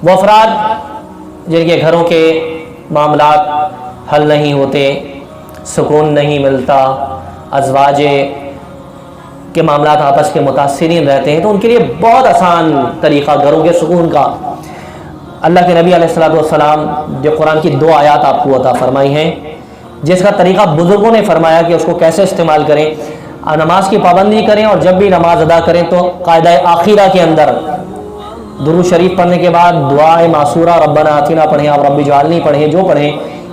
وہ افراد جن کے گھروں کے معاملات حل نہیں ہوتے، سکون نہیں ملتا، ازواج کے معاملات آپس کے متاثرین رہتے ہیں، تو ان کے لیے بہت آسان طریقہ گھروں کے سکون کا اللہ کے نبی علیہ الصلوۃ والسلام جو قرآن کی 2 آیات آپ کو عطا فرمائی ہیں، جس کا طریقہ بزرگوں نے فرمایا کہ اس کو کیسے استعمال کریں۔ نماز کی پابندی کریں، اور جب بھی نماز ادا کریں تو قاعدہ آخرہ کے اندر درود شریف پڑھنے کے بعد دعائے معصورہ ربنا آتنا پڑھیں، آپ رب اجعلنی پڑھیں، جو پڑھیں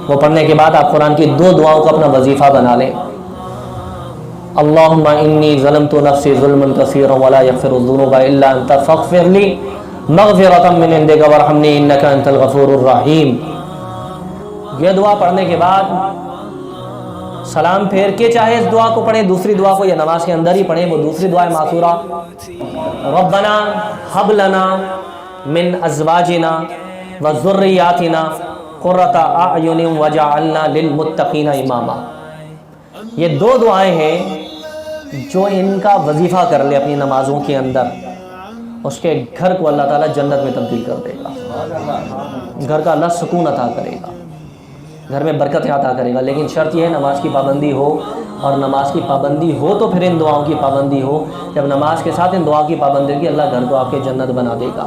وہ پڑھنے کے بعد آپ قرآن کی 2 دعاؤں کو اپنا وظیفہ بنا لیں۔ اللہم انی ظلمت نفسی ظلما کثیرا ولا یغفر الذنوب الا انت فاغفر لی مغفرۃ من عندک وارحمنی انک انت الغفور الرحیم۔ یہ دعا پڑھنے کے بعد سلام پھیر کے چاہے اس دعا کو پڑھیں، دوسری دعا کو یا نماز کے اندر ہی پڑھیں، وہ دوسری دعا معصورہ ربنا ہب لنا من ازواجنا وذریاتنا قرۃ اعین وجعلنا للمتقین اماما۔ یہ 2 دعائیں ہیں جو ان کا وظیفہ کر لے اپنی نمازوں کے اندر، اس کے گھر کو اللہ تعالیٰ جنت میں تبدیل کر دے گا، گھر کا اللہ سکون عطا کرے گا، گھر میں برکتیں عطا کرے گا۔ لیکن شرط یہ ہے نماز کی پابندی ہو، اور نماز کی پابندی ہو تو پھر ان دعاؤں کی پابندی ہو۔ جب نماز کے ساتھ ان دعاؤں کی پابندی ہوگی، اللہ گھر کو آپ کے جنت بنا دے گا۔